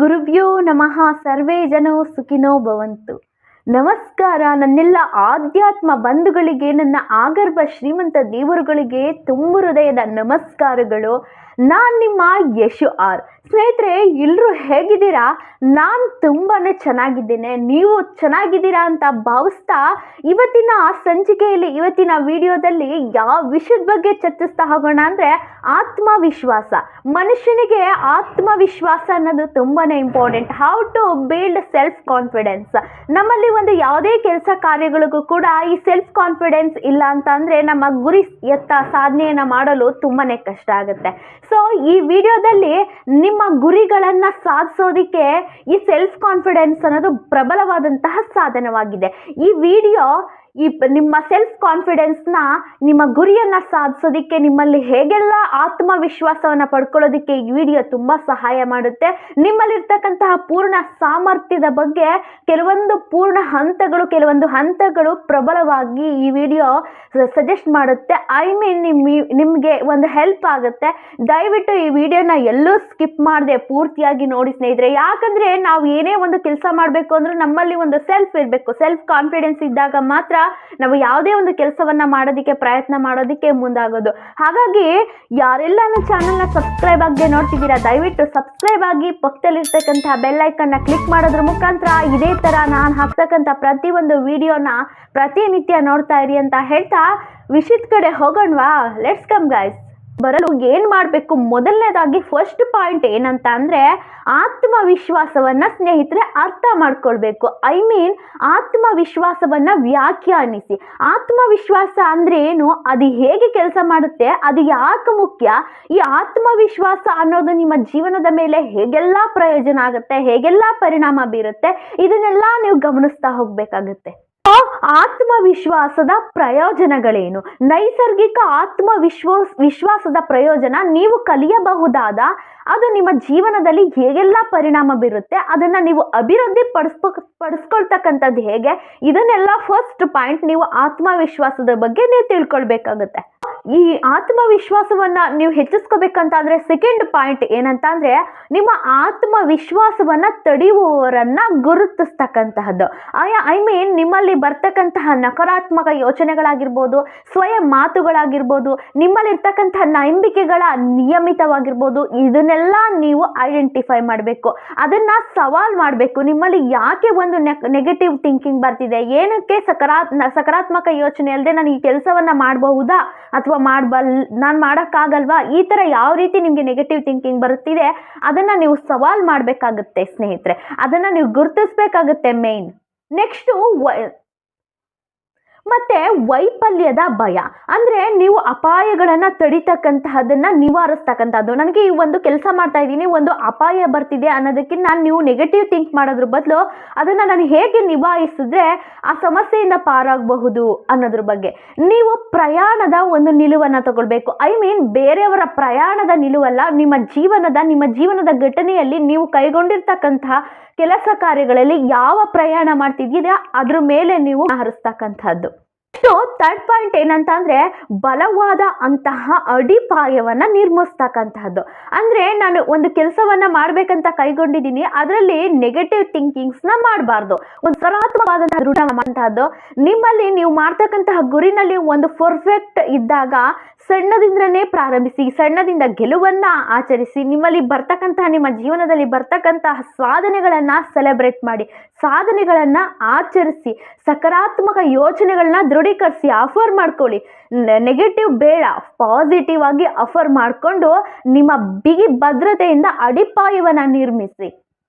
ಗುರುಭ್ಯೋ ನಮಃ. ಸರ್ವೇ ಜನೋ ಸುಖಿನೋ ಭವಂತು. ನಮಸ್ಕಾರ ನನ್ನೆಲ್ಲ ಆಧ್ಯಾತ್ಮ ಬಂಧುಗಳಿಗೆ, ನನ್ನ ಆಗರ್ಭ ಶ್ರೀಮಂತ ದೇವರುಗಳಿಗೆ ತುಂಬು ಹೃದಯದ ನಮಸ್ಕಾರಗಳು. ನಾನು ನಿಮ್ಮ ಯಶು ಆರ್. ಸ್ನೇಹಿತರೆ, ಎಲ್ಲರೂ ಹೇಗಿದ್ದೀರಾ? ನಾನು ತುಂಬಾ ಚೆನ್ನಾಗಿದ್ದೇನೆ. ನೀವು ಚೆನ್ನಾಗಿದ್ದೀರಾ ಅಂತ ಭಾವಿಸ್ತಾ ಇವತ್ತಿನ ಸಂಚಿಕೆಯಲ್ಲಿ, ಇವತ್ತಿನ ವಿಡಿಯೋದಲ್ಲಿ ಯಾವ ವಿಷಯದ ಬಗ್ಗೆ ಚರ್ಚಿಸ್ತಾ ಹೋಗೋಣ ಅಂದರೆ ಆತ್ಮವಿಶ್ವಾಸ. ಮನುಷ್ಯನಿಗೆ ಆತ್ಮವಿಶ್ವಾಸ ಅನ್ನೋದು ತುಂಬಾ important. How to build self confidence. ನಮ್ಮಲ್ಲಿ ಒಂದು ಯಾವುದೇ ಕೆಲಸ ಕಾರ್ಯಗಳಿಗೂ ಕೂಡ ಈ ಸೆಲ್ಫ್ ಕಾನ್ಫಿಡೆನ್ಸ್ ಇಲ್ಲ ಅಂತ ಅಂದರೆ ನಮ್ಮ ಗುರಿ ಎತ್ತ ಸಾಧನೆಯನ್ನು ಮಾಡಲು ತುಂಬಾ ಕಷ್ಟ ಆಗುತ್ತೆ. ಸೊ ಈ ವಿಡಿಯೋದಲ್ಲಿ ನಿಮ್ಮ ಗುರಿಗಳನ್ನು ಸಾಧಿಸೋದಕ್ಕೆ ಈ ಸೆಲ್ಫ್ ಕಾನ್ಫಿಡೆನ್ಸ್ ಅನ್ನೋದು ಪ್ರಬಲವಾದಂತಹ ಸಾಧನವಾಗಿದೆ. ಈ ವಿಡಿಯೋ ನಿಮ್ಮ ಸೆಲ್ಫ್ ಕಾನ್ಫಿಡೆನ್ಸ್ನ, ನಿಮ್ಮ ಗುರಿಯನ್ನು ಸಾಧಿಸೋದಕ್ಕೆ, ನಿಮ್ಮಲ್ಲಿ ಹೇಗೆಲ್ಲ ಆತ್ಮವಿಶ್ವಾಸವನ್ನು ಪಡ್ಕೊಳ್ಳೋದಕ್ಕೆ ಈ ವಿಡಿಯೋ ತುಂಬ ಸಹಾಯ ಮಾಡುತ್ತೆ. ನಿಮ್ಮಲ್ಲಿರ್ತಕ್ಕಂತಹ ಪೂರ್ಣ ಸಾಮರ್ಥ್ಯದ ಬಗ್ಗೆ ಕೆಲವೊಂದು ಹಂತಗಳು ಪ್ರಬಲವಾಗಿ ಈ ವಿಡಿಯೋ ಸಜೆಸ್ಟ್ ಮಾಡುತ್ತೆ. ನಿಮಗೆ ಒಂದು ಹೆಲ್ಪ್ ಆಗುತ್ತೆ. ದಯವಿಟ್ಟು ಈ ವಿಡಿಯೋನ ಎಲ್ಲೂ ಸ್ಕಿಪ್ ಮಾಡದೆ ಪೂರ್ತಿಯಾಗಿ ನೋಡಿ ಸ್ನೇಹಿತರೆ. ಯಾಕಂದರೆ ನಾವು ಏನೇ ಒಂದು ಕೆಲಸ ಮಾಡಬೇಕು ಅಂದ್ರೂ ನಮ್ಮಲ್ಲಿ ಒಂದು ಸೆಲ್ಫ್ ಇರಬೇಕು. ಸೆಲ್ಫ್ ಕಾನ್ಫಿಡೆನ್ಸ್ ಇದ್ದಾಗ ಮಾತ್ರ ನಾವು ಯಾವುದೇ ಒಂದು ಕೆಲಸವನ್ನ ಮಾಡೋದಕ್ಕೆ ಪ್ರಯತ್ನ ಮಾಡೋದಕ್ಕೆ ಮುಂದಾಗೋದು. ಹಾಗಾಗಿ ಯಾರೆಲ್ಲ ನನ್ನ ಚಾನಲ್ನ ಸಬ್ಸ್ಕ್ರೈಬ್ ಆಗದೆ ನೋಡ್ತಿದ್ದೀರಾ, ದಯವಿಟ್ಟು ಸಬ್ಸ್ಕ್ರೈಬ್ ಆಗಿ ಪಕ್ಕದಲ್ಲಿರ್ತಕ್ಕಂಥ ಬೆಲ್ ಐಕನ್ನ ಕ್ಲಿಕ್ ಮಾಡೋದ್ರ ಮುಖಾಂತರ ಇದೇ ಥರ ನಾನು ಹಾಕ್ತಕ್ಕಂಥ ಪ್ರತಿಯೊಂದು ವಿಡಿಯೋನ ಪ್ರತಿನಿತ್ಯ ನೋಡ್ತಾ ಇರಿ ಅಂತ ಹೇಳ್ತಾ ವಿಷಯದ ಕಡೆ ಹೋಗೋಣವಾ? Let's come guys. ಬರಲು ಏನು ಮಾಡಬೇಕು? ಮೊದಲನೇದಾಗಿ ಫಸ್ಟ್ ಪಾಯಿಂಟ್ ಏನಂತ ಅಂದರೆ ಆತ್ಮವಿಶ್ವಾಸವನ್ನು ಸ್ನೇಹಿತರೆ ಅರ್ಥ ಮಾಡ್ಕೊಳ್ಬೇಕು. ಆತ್ಮವಿಶ್ವಾಸವನ್ನು ವ್ಯಾಖ್ಯಾನಿಸಿ. ಆತ್ಮವಿಶ್ವಾಸ ಅಂದರೆ ಏನು? ಅದು ಹೇಗೆ ಕೆಲಸ ಮಾಡುತ್ತೆ? ಅದು ಯಾಕೆ ಮುಖ್ಯ? ಈ ಆತ್ಮವಿಶ್ವಾಸ ಅನ್ನೋದು ನಿಮ್ಮ ಜೀವನದ ಮೇಲೆ ಹೇಗೆಲ್ಲ ಪ್ರಯೋಜನ ಆಗುತ್ತೆ, ಹೇಗೆಲ್ಲ ಪರಿಣಾಮ ಬೀರುತ್ತೆ, ಇದನ್ನೆಲ್ಲ ನೀವು ಗಮನಿಸ್ತಾ ಹೋಗಬೇಕಾಗುತ್ತೆ. ಆತ್ಮವಿಶ್ವಾಸದ ಪ್ರಯೋಜನಗಳೇನು? ನೈಸರ್ಗಿಕ ವಿಶ್ವಾಸದ ಪ್ರಯೋಜನ, ನೀವು ಕಲಿಯಬಹುದಾದ, ಅದು ನಿಮ್ಮ ಜೀವನದಲ್ಲಿ ಹೇಗೆಲ್ಲ ಪರಿಣಾಮ ಬೀರುತ್ತೆ, ಅದನ್ನು ನೀವು ಅಭಿವೃದ್ಧಿ ಪಡಿಸ್ಕೊಳ್ತಕ್ಕಂಥದ್ದು ಹೇಗೆ, ಇದನ್ನೆಲ್ಲ ಫಸ್ಟ್ ಪಾಯಿಂಟ್. ನೀವು ಆತ್ಮವಿಶ್ವಾಸದ ಬಗ್ಗೆ ನೀವು ತಿಳ್ಕೊಳ್ಬೇಕಾಗುತ್ತೆ. ಈ ಆತ್ಮವಿಶ್ವಾಸವನ್ನು ನೀವು ಹೆಚ್ಚಿಸ್ಕೋಬೇಕಂತಾದ್ರೆ ಸೆಕೆಂಡ್ ಪಾಯಿಂಟ್ ಏನಂತ ಅಂದರೆ ನಿಮ್ಮ ಆತ್ಮವಿಶ್ವಾಸವನ್ನು ತಡೆಯುವವರನ್ನ ಗುರುತಿಸ್ತಕ್ಕಂತಹದ್ದು. ನಿಮ್ಮಲ್ಲಿ ಬರ್ತಕ್ಕಂತಹ ನಕಾರಾತ್ಮಕ ಯೋಚನೆಗಳಾಗಿರ್ಬೋದು, ಸ್ವಯಂ ಮಾತುಗಳಾಗಿರ್ಬೋದು, ನಿಮ್ಮಲ್ಲಿರ್ತಕ್ಕಂತಹ ನಂಬಿಕೆಗಳ ನಿಯಮಿತವಾಗಿರ್ಬೋದು, ಇದನ್ನೆಲ್ಲ ನೀವು ಐಡೆಂಟಿಫೈ ಮಾಡಬೇಕು. ಅದನ್ನು ಸವಾಲ್ ಮಾಡಬೇಕು. ನಿಮ್ಮಲ್ಲಿ ಯಾಕೆ ಒಂದು ನೆಗೆಟಿವ್ ಥಿಂಕಿಂಗ್ ಬರ್ತಿದೆ, ಏನಕ್ಕೆ ಸಕಾರಾತ್ಮಕ ಯೋಚನೆ ಅಲ್ಲದೆ ನಾನು ಈ ಕೆಲಸವನ್ನು ಮಾಡಬಹುದಾ ಅಥವಾ ನಾನು ಮಾಡೋಕ್ಕಾಗಲ್ವಾ, ಈ ಥರ ಯಾವ ರೀತಿ ನಿಮಗೆ ನೆಗೆಟಿವ್ ಥಿಂಕಿಂಗ್ ಬರುತ್ತಿದೆ ಅದನ್ನು ನೀವು ಸವಾಲ್ ಮಾಡಬೇಕಾಗುತ್ತೆ ಸ್ನೇಹಿತರೆ. ಅದನ್ನು ನೀವು ಗುರುತಿಸ್ಬೇಕಾಗುತ್ತೆ ಮೇನ್. ನೆಕ್ಸ್ಟು ಮತ್ತೆ ವೈಫಲ್ಯದ ಭಯ ಅಂದರೆ ನೀವು ಅಪಾಯಗಳನ್ನು ತಡಿತಕ್ಕಂತಹದನ್ನು ನಿವಾರಿಸ್ತಕ್ಕಂಥದ್ದು. ನನಗೆ ಈ ಒಂದು ಕೆಲಸ ಮಾಡ್ತಾ ಇದ್ದೀನಿ, ಒಂದು ಅಪಾಯ ಬರ್ತಿದೆ ಅನ್ನೋದಕ್ಕಿಂತ ನೀವು ನೆಗೆಟಿವ್ ಥಿಂಕ್ ಮಾಡೋದ್ರ ಬದಲು ಅದನ್ನು ನಾನು ಹೇಗೆ ನಿಭಾಯಿಸಿದ್ರೆ ಆ ಸಮಸ್ಯೆಯಿಂದ ಪಾರಾಗಬಹುದು ಅನ್ನೋದ್ರ ಬಗ್ಗೆ ನೀವು ಪ್ರಯಾಣದ ಒಂದು ನಿಲುವನ್ನು ತಗೊಳ್ಬೇಕು. ಬೇರೆಯವರ ಪ್ರಯಾಣದ ನಿಲುವಲ್ಲ, ನಿಮ್ಮ ಜೀವನದ ಘಟನೆಯಲ್ಲಿ ನೀವು ಕೈಗೊಂಡಿರ್ತಕ್ಕಂತಹ ಕೆಲಸ ಕಾರ್ಯಗಳಲ್ಲಿ ಯಾವ ಪ್ರಯಾಣ ಮಾಡ್ತಿದ್ದೀರಾ ಅದ್ರ ಮೇಲೆ ನೀವು ಹರಿಸ್ತಕ್ಕಂಥದ್ದು. ಥರ್ಡ್ ಪಾಯಿಂಟ್ ಏನಂತ ಅಂದರೆ ಬಲವಾದ ಅಂತಹ ಅಡಿಪಾಯವನ್ನು ನಿರ್ಮಿಸ್ತಕ್ಕಂತಹದ್ದು. ಅಂದರೆ ನಾನು ಒಂದು ಕೆಲಸವನ್ನು ಮಾಡಬೇಕಂತ ಕೈಗೊಂಡಿದ್ದೀನಿ, ಅದರಲ್ಲಿ ನೆಗೆಟಿವ್ ಥಿಂಕಿಂಗ್ಸ್ನ ಮಾಡಬಾರ್ದು. ಒಂದು ಸಕಾರಾತ್ಮಕವಾದಂತಹ ದೃಢ ಮಾಡುವಂತಹದ್ದು. ನಿಮ್ಮಲ್ಲಿ ನೀವು ಮಾಡ್ತಕ್ಕಂತಹ ಗುರಿನಲ್ಲಿ ಒಂದು ಪರ್ಫೆಕ್ಟ್ ಇದ್ದಾಗ ಸಣ್ಣದಿಂದನೇ ಪ್ರಾರಂಭಿಸಿ, ಸಣ್ಣದಿಂದ ಗೆಲುವನ್ನು ಆಚರಿಸಿ, ನಿಮ್ಮ ಜೀವನದಲ್ಲಿ ಬರ್ತಕ್ಕಂತಹ ಸಾಧನೆಗಳನ್ನು ಸೆಲೆಬ್ರೇಟ್ ಮಾಡಿ, ಸಾಧನೆಗಳನ್ನು ಆಚರಿಸಿ, ಸಕಾರಾತ್ಮಕ ಯೋಚನೆಗಳನ್ನ ದೃಢೀಕರಿಸಿ, ಆಫರ್ ಮಾಡ್ಕೊಳ್ಳಿ. ನೆಗೆಟಿವ್ ಬೇಡ, ಪಾಸಿಟಿವ್ ಆಗಿ ಆಫರ್ ಮಾಡಿಕೊಂಡು ನಿಮ್ಮ ಬಿಗಿ ಭದ್ರತೆಯಿಂದ ಅಡಿಪಾಯವನ್ನು ನಿರ್ಮಿಸಿ.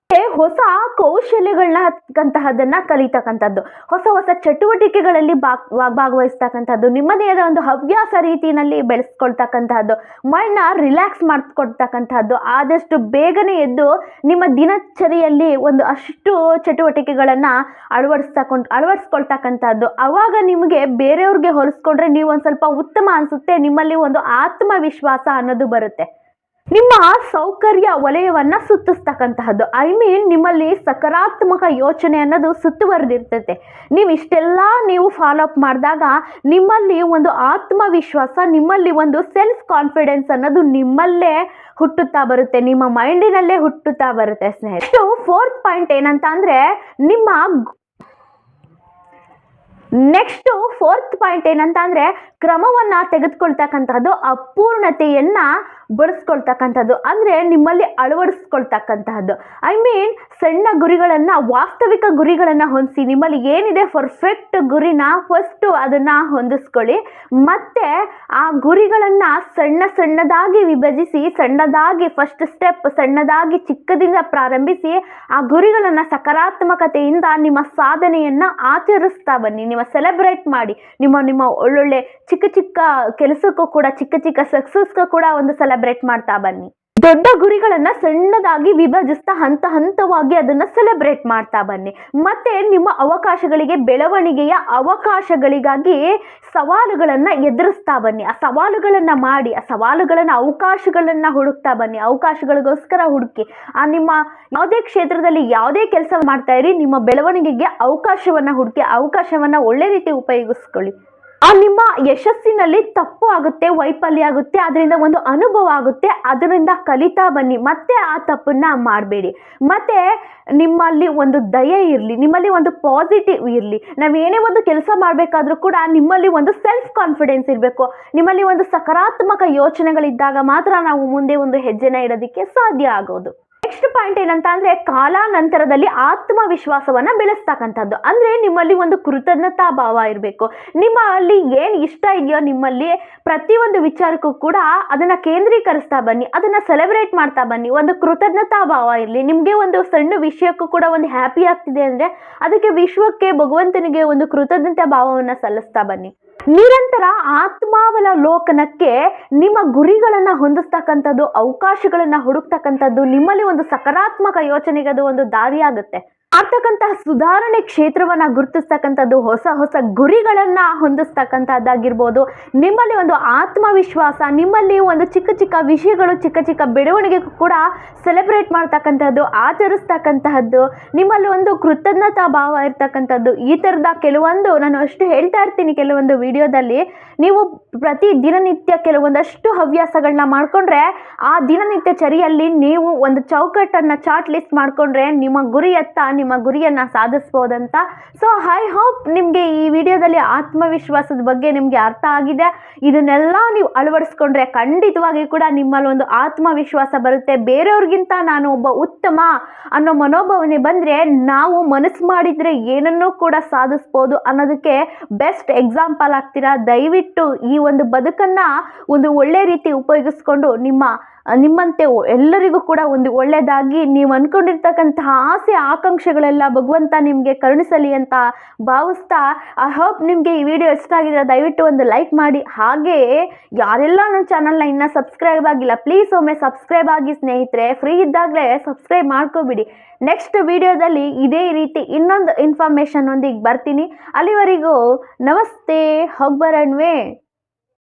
ಹೊಸ ಕೌಶಲ್ಯಗಳನ್ನಂತಹದನ್ನು ಕಲಿತಕ್ಕಂಥದ್ದು, ಹೊಸ ಚಟುವಟಿಕೆಗಳಲ್ಲಿ ಭಾಗವಹಿಸ್ತಕ್ಕಂಥದ್ದು, ನಿಮ್ಮದೇ ಆದ ಒಂದು ಹವ್ಯಾಸ ರೀತಿಯಲ್ಲಿ ಬೆಳೆಸ್ಕೊಳ್ತಕ್ಕಂತಹದ್ದು, ಮೈಂಡ್ನ ರಿಲ್ಯಾಕ್ಸ್ ಮಾಡಿಕೊಡ್ತಕ್ಕಂಥದ್ದು. ಆದಷ್ಟು ಬೇಗನೆ ಎದ್ದು ನಿಮ್ಮ ದಿನಚರಿಯಲ್ಲಿ ಒಂದು ಅಷ್ಟು ಚಟುವಟಿಕೆಗಳನ್ನು ಅಳವಡಿಸ್ಕೊಳ್ತಕ್ಕಂಥದ್ದು. ಆವಾಗ ನಿಮಗೆ ಬೇರೆಯವ್ರಿಗೆ ಹೋಲಿಸ್ಕೊಂಡ್ರೆ ನೀವು ಒಂದು ಸ್ವಲ್ಪ ಉತ್ತಮ ಅನಿಸುತ್ತೆ, ನಿಮ್ಮಲ್ಲಿ ಒಂದು ಆತ್ಮವಿಶ್ವಾಸ ಅನ್ನೋದು ಬರುತ್ತೆ. ನಿಮ್ಮ ಸೌಕರ್ಯ ವಲಯವನ್ನ ಸುತ್ತಿಸ್ತಕ್ಕಂತಹದ್ದು. ಐ ಮೀನ್ ನಿಮ್ಮಲ್ಲಿ ಸಕಾರಾತ್ಮಕ ಯೋಚನೆ ಅನ್ನೋದು ಸುತ್ತುವರೆದಿರ್ತೈತೆ. ನೀವು ಇಷ್ಟೆಲ್ಲ ನೀವು ಫಾಲೋ ಅಪ್ ಮಾಡಿದಾಗ ನಿಮ್ಮಲ್ಲಿ ಒಂದು ಆತ್ಮವಿಶ್ವಾಸ, ನಿಮ್ಮಲ್ಲಿ ಒಂದು ಸೆಲ್ಫ್ ಕಾನ್ಫಿಡೆನ್ಸ್ ಅನ್ನೋದು ನಿಮ್ಮಲ್ಲೇ ಹುಟ್ಟುತ್ತಾ ಬರುತ್ತೆ, ನಿಮ್ಮ ಮೈಂಡಿನಲ್ಲೇ ಹುಟ್ಟುತ್ತಾ ಬರುತ್ತೆ ಸ್ನೇಹಿತರೆ. ಫೋರ್ತ್ ಪಾಯಿಂಟ್ ಏನಂತ ಅಂದ್ರೆ ನಿಮ್ಮ ನೆಕ್ಸ್ಟ್ ಫೋರ್ತ್ ಪಾಯಿಂಟ್ ಏನಂತ ಅಂದ್ರೆ ಕ್ರಮವನ್ನ ತೆಗೆದುಕೊಳ್ತಕ್ಕಂಥದ್ದು, ಅಪೂರ್ಣತೆಯನ್ನ ಬಳಸ್ಕೊಳ್ತಕ್ಕಂಥದ್ದು, ಅಂದ್ರೆ ನಿಮ್ಮಲ್ಲಿ ಅಳವಡಿಸ್ಕೊಳ್ತಕ್ಕಂತಹದ್ದು. ಐ ಮೀನ್ ಸಣ್ಣ ಗುರಿಗಳನ್ನ, ವಾಸ್ತವಿಕ ಗುರಿಗಳನ್ನ ಹೊಂದಿಸಿ, ನಿಮ್ಮಲ್ಲಿ ಏನಿದೆ ಪರ್ಫೆಕ್ಟ್ ಗುರಿನ ಫಸ್ಟ್ ಅದನ್ನ ಹೊಂದಿಸ್ಕೊಳ್ಳಿ. ಮತ್ತೆ ಆ ಗುರಿಗಳನ್ನ ಸಣ್ಣದಾಗಿ ವಿಭಜಿಸಿ, ಸಣ್ಣದಾಗಿ ಫಸ್ಟ್ ಸ್ಟೆಪ್ ಸಣ್ಣದಾಗಿ ಚಿಕ್ಕದಿಂದ ಪ್ರಾರಂಭಿಸಿ ಆ ಗುರಿಗಳನ್ನ ಸಕಾರಾತ್ಮಕತೆಯಿಂದ ನಿಮ್ಮ ಸಾಧನೆಯನ್ನ ಆಚರಿಸ್ತಾ ಬನ್ನಿ. ನಿಮ್ಮ ಸೆಲೆಬ್ರೇಟ್ ಮಾಡಿ, ನಿಮ್ಮ ಒಳ್ಳೊಳ್ಳೆ ಚಿಕ್ಕ ಕೆಲಸಕ್ಕೂ ಕೂಡ, ಚಿಕ್ಕ ಸಕ್ಸಸ್ಗೂ ಕೂಡ ಒಂದು ಸೆಲೆಬ್ರೇಟ್ ಮಾಡ್ತಾ ಬನ್ನಿ. ದೊಡ್ಡ ಗುರಿಗಳನ್ನ ಸಣ್ಣದಾಗಿ ವಿಭಜಿಸ್ತಾ ಹಂತವಾಗಿ ಅದನ್ನ ಸೆಲೆಬ್ರೇಟ್ ಮಾಡ್ತಾ ಬನ್ನಿ. ಮತ್ತೆ ನಿಮ್ಮ ಅವಕಾಶಗಳಿಗೆ, ಬೆಳವಣಿಗೆಯ ಅವಕಾಶಗಳಿಗಾಗಿ ಸವಾಲುಗಳನ್ನ ಎದುರಿಸ್ತಾ ಬನ್ನಿ. ಆ ಸವಾಲುಗಳನ್ನ ಮಾಡಿ, ಆ ಸವಾಲುಗಳನ್ನ, ಅವಕಾಶಗಳನ್ನ ಹುಡುಕ್ತಾ ಬನ್ನಿ. ಅವಕಾಶಗಳಿಗೋಸ್ಕರ ಹುಡುಕಿ ನಿಮ್ಮ ಯಾವುದೇ ಕ್ಷೇತ್ರದಲ್ಲಿ ಯಾವುದೇ ಕೆಲಸ ಮಾಡ್ತಾ ಇರಿ, ನಿಮ್ಮ ಬೆಳವಣಿಗೆಗೆ ಅವಕಾಶವನ್ನ ಹುಡುಕಿ, ಅವಕಾಶವನ್ನ ಒಳ್ಳೆ ರೀತಿ ಉಪಯೋಗಿಸ್ಕೊಳ್ಳಿ. ನಿಮ್ಮ ಯಶಸ್ಸಿನಲ್ಲಿ ತಪ್ಪು ಆಗುತ್ತೆ, ವೈಫಲ್ಯ ಆಗುತ್ತೆ, ಅದರಿಂದ ಒಂದು ಅನುಭವ ಆಗುತ್ತೆ, ಅದರಿಂದ ಕಲಿತಾ ಬನ್ನಿ. ಮತ್ತೆ ಆ ತಪ್ಪನ್ನ ಮಾಡಬೇಡಿ. ಮತ್ತೆ ನಿಮ್ಮಲ್ಲಿ ಒಂದು ದಯೆ ಇರಲಿ, ನಿಮ್ಮಲ್ಲಿ ಒಂದು ಪಾಸಿಟಿವ್ ಇರಲಿ. ನಾವೇನೇ ಒಂದು ಕೆಲಸ ಮಾಡಬೇಕಾದ್ರೂ ಕೂಡ ನಿಮ್ಮಲ್ಲಿ ಒಂದು ಸೆಲ್ಫ್ ಕಾನ್ಫಿಡೆನ್ಸ್ ಇರಬೇಕು. ನಿಮ್ಮಲ್ಲಿ ಒಂದು ಸಕಾರಾತ್ಮಕ ಯೋಚನೆಗಳಿದ್ದಾಗ ಮಾತ್ರ ನಾವು ಮುಂದೆ ಒಂದು ಹೆಜ್ಜೆನ ಇಡೋದಕ್ಕೆ ಸಾಧ್ಯ ಆಗೋದು. ನೆಕ್ಸ್ಟ್ ಪಾಯಿಂಟ್ ಏನಂತ ಅಂದ್ರೆ ಕಾಲಾನಂತರದಲ್ಲಿ ಆತ್ಮವಿಶ್ವಾಸವನ್ನ ಬೆಳೆಸ್ತಕ್ಕಂಥದ್ದು. ಅಂದ್ರೆ ನಿಮ್ಮಲ್ಲಿ ಒಂದು ಕೃತಜ್ಞತಾ ಭಾವ ಇರಬೇಕು. ನಿಮ್ಮಲ್ಲಿ ಏನ್ ಇಷ್ಟ ಇದೆಯೋ, ನಿಮ್ಮಲ್ಲಿ ಪ್ರತಿಯೊಂದು ವಿಚಾರಕ್ಕೂ ಕೂಡ ಅದನ್ನ ಕೇಂದ್ರೀಕರಿಸ್ತಾ ಬನ್ನಿ, ಅದನ್ನ ಸೆಲೆಬ್ರೇಟ್ ಮಾಡ್ತಾ ಬನ್ನಿ. ಒಂದು ಕೃತಜ್ಞತಾ ಭಾವ ಇರಲಿ. ನಿಮ್ಗೆ ಒಂದು ಸಣ್ಣ ವಿಷಯಕ್ಕೂ ಕೂಡ ಒಂದು ಹ್ಯಾಪಿ ಆಗ್ತಿದೆ ಅಂದ್ರೆ ಅದಕ್ಕೆ ವಿಶ್ವಕ್ಕೆ, ಭಗವಂತನಿಗೆ ಒಂದು ಕೃತಜ್ಞತಾ ಭಾವವನ್ನ ಸಲ್ಲಿಸ್ತಾ ಬನ್ನಿ. ನಿರಂತರ ಆತ್ಮಾವಲೋಕನಕ್ಕೆ, ನಿಮ್ಮ ಗುರಿಗಳನ್ನ ಹೊಂದಿಸ್ತಕ್ಕಂಥದ್ದು, ಅವಕಾಶಗಳನ್ನ ಹುಡುಕ್ತಕ್ಕಂಥದ್ದು, ನಿಮ್ಮಲ್ಲಿ ಒಂದು ಸಕಾರಾತ್ಮಕ ಯೋಚನೆಗೆ ಅದು ಒಂದು ದಾರಿಯಾಗುತ್ತೆ. ಆಗ್ತಕ್ಕಂತಹ ಸುಧಾರಣೆ ಕ್ಷೇತ್ರವನ್ನ ಗುರುತಿಸ್ತಕ್ಕಂಥದ್ದು, ಹೊಸ ಗುರಿಗಳನ್ನ ಹೊಂದಿಸ್ತಕ್ಕಂಥದ್ದಾಗಿರ್ಬೋದು. ನಿಮ್ಮಲ್ಲಿ ಒಂದು ಆತ್ಮವಿಶ್ವಾಸ, ನಿಮ್ಮಲ್ಲಿ ಒಂದು ಚಿಕ್ಕ ವಿಷಯಗಳು, ಚಿಕ್ಕ ಬೆಳವಣಿಗೆಗೂ ಕೂಡ ಸೆಲೆಬ್ರೇಟ್ ಮಾಡ್ತಕ್ಕಂಥದ್ದು, ಆಚರಿಸ್ತಕ್ಕಂತಹದ್ದು, ನಿಮ್ಮಲ್ಲಿ ಒಂದು ಕೃತಜ್ಞತಾ ಭಾವ ಇರ್ತಕ್ಕಂಥದ್ದು. ಈ ಥರದ ಕೆಲವೊಂದು, ನಾನು ಅಷ್ಟು ಹೇಳ್ತಾ ಇರ್ತೀನಿ ಕೆಲವೊಂದು ವಿಡಿಯೋದಲ್ಲಿ, ನೀವು ಪ್ರತಿ ದಿನನಿತ್ಯ ಕೆಲವೊಂದಷ್ಟು ಹವ್ಯಾಸಗಳನ್ನ ಮಾಡ್ಕೊಂಡ್ರೆ ಆ ದಿನನಿತ್ಯ ಚರಿಯಲ್ಲಿ ನೀವು ಒಂದು ಚೌಕಟ್ಟನ್ನು, ಚಾರ್ಟ್ ಲಿಸ್ಟ್ ಮಾಡ್ಕೊಂಡ್ರೆ ನಿಮ್ಮ ಗುರಿಯನ್ನ ಸಾಧಿಸ್ಬೋದಂತ. ಸೊ ಐ ಹೋಪ್ ನಿಮಗೆ ಈ ವಿಡಿಯೋದಲ್ಲಿ ಆತ್ಮವಿಶ್ವಾಸದ ಬಗ್ಗೆ ನಿಮಗೆ ಅರ್ಥ ಆಗಿದೆ. ಇದನ್ನೆಲ್ಲ ನೀವು ಅಳವಡಿಸ್ಕೊಂಡ್ರೆ ಖಂಡಿತವಾಗಿ ಕೂಡ ನಿಮ್ಮಲ್ಲಿ ಒಂದು ಆತ್ಮವಿಶ್ವಾಸ ಬರುತ್ತೆ. ಬೇರೆಯವ್ರಿಗಿಂತ ನಾನು ಒಬ್ಬ ಉತ್ತಮ ಅನ್ನೋ ಮನೋಭಾವನೆ ಬಂದರೆ ನಾವು ಮನಸ್ಸು ಮಾಡಿದರೆ ಏನನ್ನೂ ಕೂಡ ಸಾಧಿಸ್ಬೋದು ಅನ್ನೋದಕ್ಕೆ ಬೆಸ್ಟ್ ಎಕ್ಸಾಂಪಲ್ ಆಗ್ತೀರಾ. ದಯವಿಟ್ಟು ಈ ಒಂದು ಬದುಕನ್ನು ಒಂದು ಒಳ್ಳೆ ರೀತಿ ಉಪಯೋಗಿಸ್ಕೊಂಡು ನಿಮ್ಮಂತೆ ಎಲ್ಲರಿಗೂ ಕೂಡ ಒಂದು ಒಳ್ಳೆಯದಾಗಿ ನೀವು ಅಂದ್ಕೊಂಡಿರ್ತಕ್ಕಂತಹ ಆಸೆ ಆಕಾಂಕ್ಷೆಗಳೆಲ್ಲ ಭಗವಂತ ನಿಮಗೆ ಕರುಣಿಸಲಿ ಅಂತ ಭಾವಿಸ್ತಾ, ಐ ಹೋಪ್ ನಿಮಗೆ ಈ ವಿಡಿಯೋ ಇಷ್ಟ ಆಗಿದ್ರೆ ದಯವಿಟ್ಟು ಒಂದು ಲೈಕ್ ಮಾಡಿ. ಹಾಗೆ ಯಾರೆಲ್ಲ ನನ್ನ ಚಾನಲ್ನ ಇನ್ನೂ ಸಬ್ಸ್ಕ್ರೈಬ್ ಆಗಿಲ್ಲ, ಪ್ಲೀಸ್ ಒಮ್ಮೆ ಸಬ್ಸ್ಕ್ರೈಬ್ ಆಗಿ ಸ್ನೇಹಿತರೆ. ಫ್ರೀ ಇದ್ದಾಗಲೇ ಸಬ್ಸ್ಕ್ರೈಬ್ ಮಾಡ್ಕೊಬಿಡಿ. ನೆಕ್ಸ್ಟ್ ವಿಡಿಯೋದಲ್ಲಿ ಇದೇ ರೀತಿ ಇನ್ನೊಂದು ಇನ್ಫಾರ್ಮೇಷನ್ ಒಂದಿಗೆ ಬರ್ತೀನಿ. ಅಲ್ಲಿವರೆಗೂ ನಮಸ್ತೆ, ಹೋಗ್ಬರಣ್ವೇ.